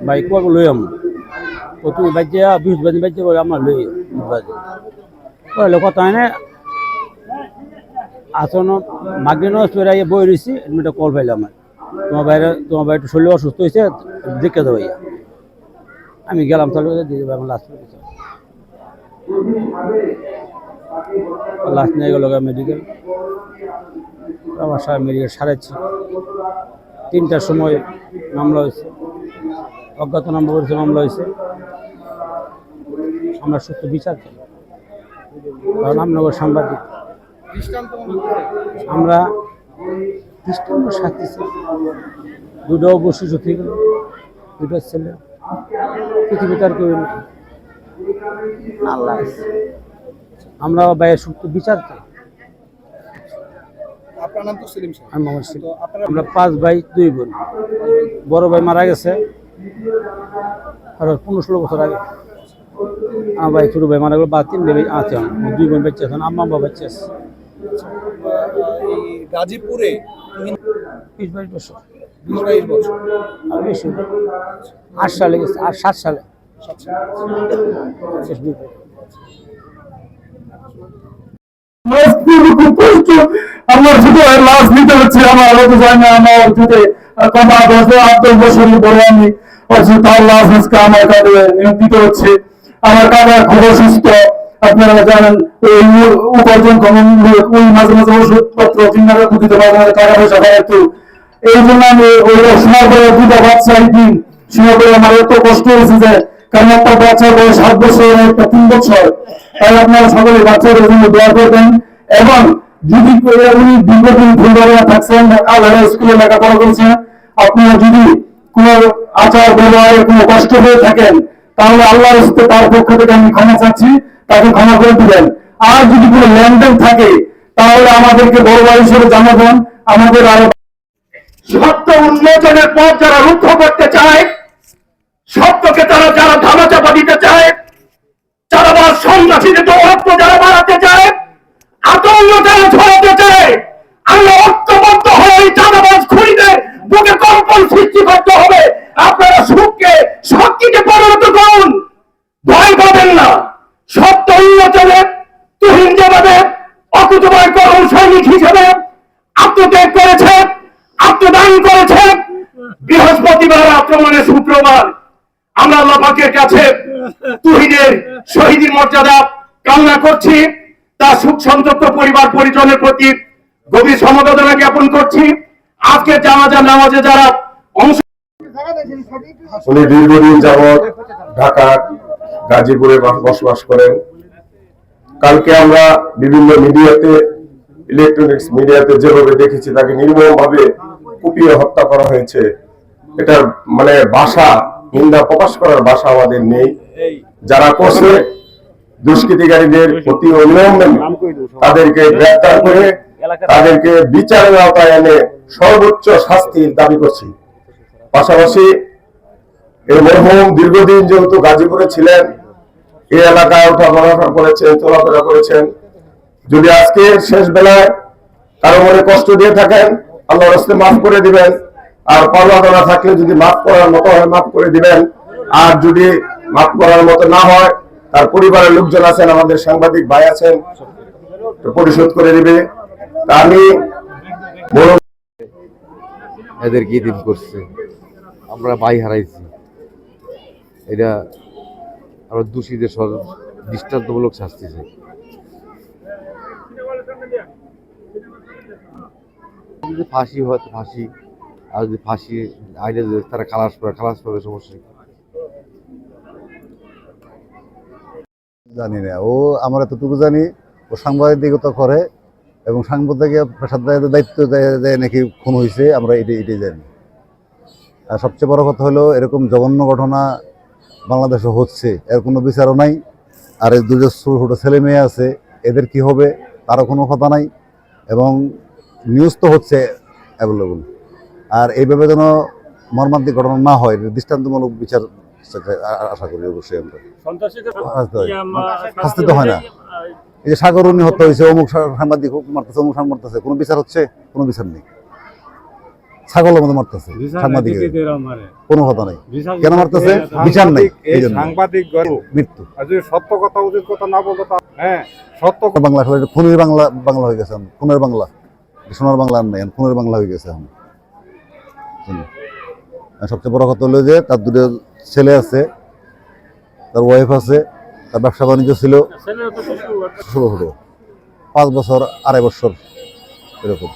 Bike লই আম তুই বাজে বিশ বাজে বাজে আমার লই বাজে কথা হয় না আসন মাগিয়ে নয় বই রয়েছি একটা কল পাইলাম তোমার বাইরে শরীর অসুস্থ হয়েছে দেখে দেবো ভাইয়া আমি গেলাম তাহলে দিয়ে দেবো আমার লাস্ট নিয়ে গেল মেডিকেল আমার মেডিকেল সারাচ্ছি 3টার সময় মামলা হয়েছে অজ্ঞাত নাম করেছে মামলা হয়েছে আমরা সত্য বিচার চাই কারণ আমনগর সাংবাদিক আমরা দৃষ্টান্ত সাক্ষী দুটো অবশ্যই সত্যি গেল দুটো ছেলে পৃথিবীতে আর কেউ আল্লাহ আমরা বাইরের সত্য বিচার চাই। আমরা 5 ভাই 2 বোন বড় ভাই মারা গেছে আর 15-16 বছর আগে আমার ভাই ছোট ভাই মারা গেল বা 3 ভাই আছে 2 বোন বাচ্চা আছে আম্মা বাবা বাচ্চা আছে গাজীপুরে 20-22 বছর 20-22 বছর আর বেশি 8 সালে গেছে আর 7 সালে আমার শুধু লাশ নিতে হচ্ছে আমার হতে যায় না আমার যদি কমা 10 বছর বড় আমি তার লাশ আজকে আমার কাছে নিয়োজিত হচ্ছে আমার কাকা খুব অসুস্থ আপনারা জানেন ওই উপার্জন কমন ওই মাঝে মাঝে ওষুধপত্র কিনারে দিতে পারে না টাকা পয়সা পায় একটু এই জন্য আমি ওই সময় করে 2টা বাচ্চা দিন সময় করে আমার এত কষ্ট হয়েছে যে কারণ একটা বাচ্চার বয়স 7 বছর একটা 3 বছর তাই আপনারা সকলে বাচ্চাদের জন্য দোয়া করবেন এবং যদি উনি দীর্ঘদিন ফুলবাড়ি থাকছেন আলাদা স্কুলে লেখাপড়া করছেন আপনারা যদি কোনো আচার ব্যবহারে কোনো কষ্ট হয়ে থাকেন তাহলে আল্লাহর হস্তে তার পক্ষ থেকে আমি ক্ষমা চাচ্ছি তাকে ক্ষমা করে দিবেন আর যদি কোনো লেনদেন থাকে তাহলে আমাদেরকে বড় ভাই হিসেবে জানাবেন আমাদের আরো সত্য উন্মোচনের পথ যারা রুদ্ধ করতে চায় সত্যকে যারা ধামাচাপা দিতে চায় চাঁদাবাজ সন্ত্রাসীদের দৌরাত্ম যারা বাড়াতে চায় আতঙ্ক যারা ছড়াতে চায় আমরা ঐক্যবদ্ধ হয়ে চাঁদাবাজ খুনিদের বুকে কম্পন সৃষ্টি করতে হবে আপনারা সুখকে শক্তিতে পরিণত করুন ভয় পাবেন না সত্য উন্মোচনে তুহিন জবাবে অকুতভয় করুন সৈনিক হিসেবে আত্মত্যাগ করেছে আত্মদান করেছে বৃহস্পতিবার আক্রমণে শুক্রবার আমরা আল্লাহ পাকের কাছে তুহিনের শহীদের মর্যাদা কামনা করছি তার সুখ সন্তপ্ত পরিবার পরিজনের প্রতি গভীর সমবেদনা জ্ঞাপন করছি আজকের জানাজা নামাজে যারা অংশ উনি দীর্ঘদিন যাবৎ ঢাকা গাজীপুরে বসবাস করেন কালকে আমরা বিভিন্ন মিডিয়াতে ইলেকট্রনিক্স মিডিয়াতে যেভাবে দেখেছি তাকে নির্মমভাবে কুপিয়ে হত্যা করা হয়েছে এটার মানে ভাষা নিন্দা প্রকাশ করার ভাষা আমাদের নেই যারা করছে দুষ্কৃতিকারীদের প্রতি অবিলম্বে তাদেরকে গ্রেফতার করে তাদেরকে বিচারের আওতায় এনে সর্বোচ্চ শাস্তির দাবি করছি পাশাপাশি এই মরহুম দীর্ঘদিন যেহেতু গাজীপুরে ছিলেন এই এলাকায় ওঠাফেরা করেছেন চলাফেরা করেছেন যদি আজকে শেষ বেলায় কারো মনে কষ্ট দিয়ে থাকেন আল্লাহর রাস্তায় মাফ করে দিবেন আর পাওনা থাকলে যদি মাফ করার মতো হয় মাফ করে দিবেন আর যদি মাফ করার মতো না হয় তার পরিবারের লোকজন আছেন আমাদের সাংবাদিক ভাই আছেন পরিশোধ করে দিবে তা আমি এদের কি দিন করছে আমরা ভাই হারাইছি এটা আমরা দোষীদের দৃষ্টান্তমূলক শাস্তি চাই যদি ফাঁসি হয় তো ফাঁসি আর যদি ফাঁসি আইনে তারা খালাস পাবে সমস্যা জানি না ও আমরা এতটুকু জানি ও সাংবাদিকতা করে এবং সাংবাদিকের পেশাদারদের দায়িত্ব দেয় নাকি খুন হয়েছে আমরা এটাই জানি আর সবচেয়ে বড় কথা হলো এরকম জঘন্য ঘটনা বাংলাদেশে হচ্ছে এর কোনো বিচারও নাই আর এই দুটো ছোট ছেলে মেয়ে আছে এদের কি হবে তারও কোনো কথা নাই এবং নিউজ তো হচ্ছে অ্যাভেলেবল আর এইভাবে যেন মর্মান্তিক ঘটনা না হয় দৃষ্টান্তমূলক বিচার আশা করি অবশ্যই আমরা শাস্তি তো হয় না এই যে সাগরণী হত্যা হয়েছে অমুক সাংবাদিক মারতেছে অমুক মারতেছে কোনো বিচার হচ্ছে কোনো বিচার নেই ছাগলের মতো মারতেছে সাংবাদিক, কোনো কথা নাই। কেন মারতেছে? বিচার নাই, এই জন্য সাংবাদিক মৃত্যু। আর যদি সত্য কথা উচিত কথা না বলতো হ্যাঁ সত্য বাংলা আসলে এটা খুনের বাংলা, বাংলা হয়ে গেছে এখন, খুনের বাংলা, সোনার বাংলা আর নাই, এখন খুনের বাংলা হয়ে গেছে এখন। আর সবচেয়ে বড় কথা হলো যে তার দুটো ছেলে আছে, তার ওয়াইফ আছে, তার ব্যবসা বাণিজ্য ছিল ছোট ছোট, 5 বছর 2.5 বছর এরকম।